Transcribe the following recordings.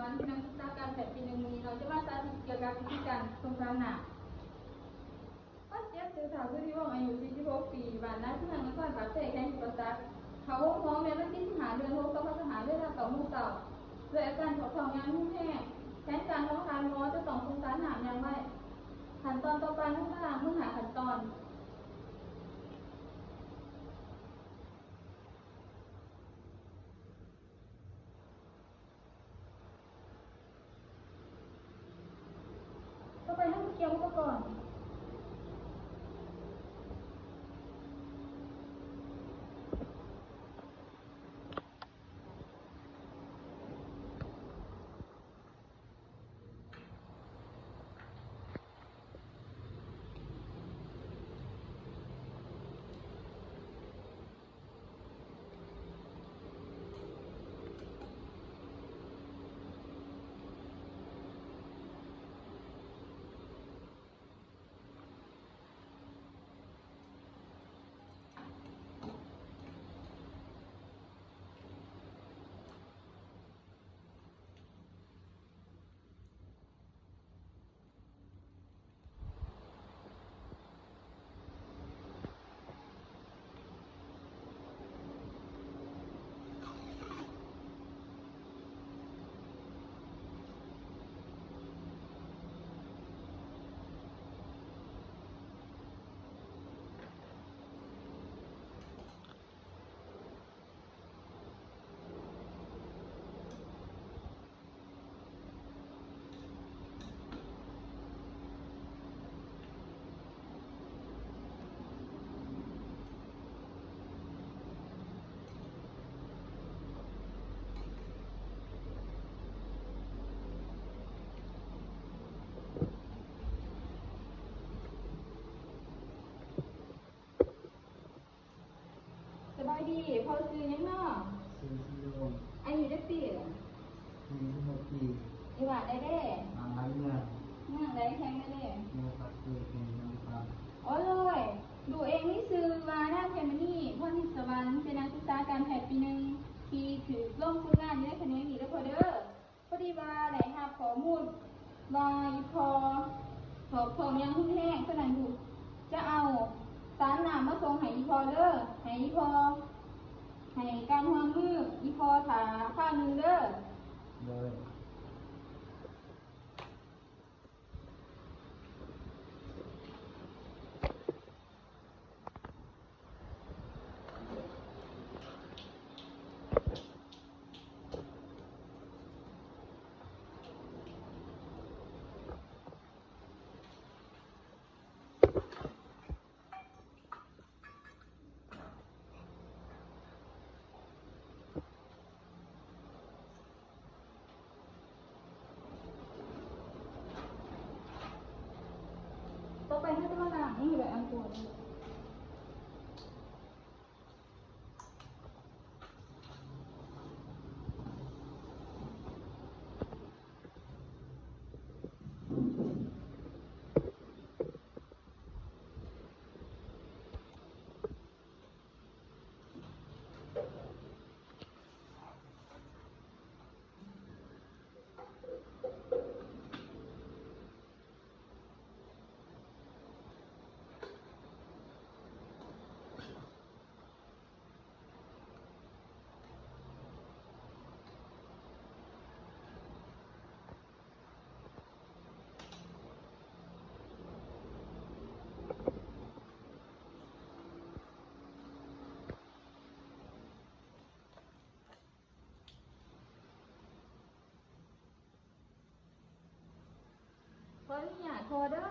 รรค์ที่นักศึกษาการแพทย์ปีหนึ่งนี้เราจะมาสาธิตเกี่ยวกับวิธีการสงสารหนาป้าเจี๊ยบสื่อสารผู้ที่ว่องอายุ46 ปีบ้านนาที่ทางนครปฐมแข่งอุปสรรคเขาห้องแม่วันที่15 เดือน 6 2565 เวลา9 โมงเช้าด้วยอาการปวดท้องอย่างรุนแรงแผนการของการหมอจะต้องสงสารหนามอย่างไรขั้นตอนต่อไปทั้งล่างเมื่อหาขั้นตอนต่อไปให้เกี่ยวอุปกรณ์สบายดีพอซื้อยังเนาะซื้อที่โรง อายุจักปีล่ะ มีที่โมกี อีหว่าได้เด้ มาไม้เมือง เมืองใดแข่งได้เด้ โมกัสเกยเป็นน้ำตาล อ๋อเลยดูเองนี่ซื้อมาหน้าเพมนี่พรทิพย์สวรรค์เป็นนักศึกษาการแพทย์ปีหนึ่งที่ถือร่มฝึกงานอยู่ในแผนกนี้แล้วพอเด้อพอดีว่าได้รับข้อมูลว่าอีพอสอบของยังหุ้นแห้งขนาดอยู่จะเอาสารน้ำมาส่งให้อีพอเด้อให้อีพอให้การหัวมืออีพอถาข้าวนึงเด้อ โดยต่อไปให้จะมาล้างนี่แบบอันตัวนี้ ขออนุญาตโทรเด้อ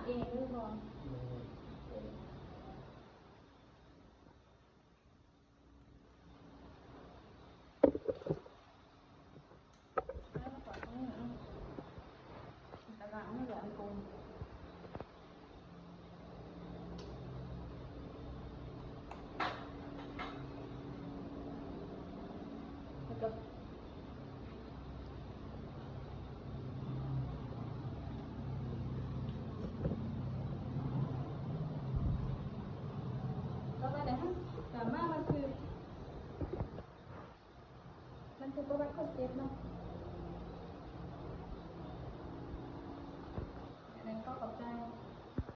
เองด้วยบ่ โดย แล้วก็ต้องตารางไม่เหลือโกงแล้วก็แล้วก็เดี๋ยวสามารถมันคือประวัติคนเจ็บเนาะ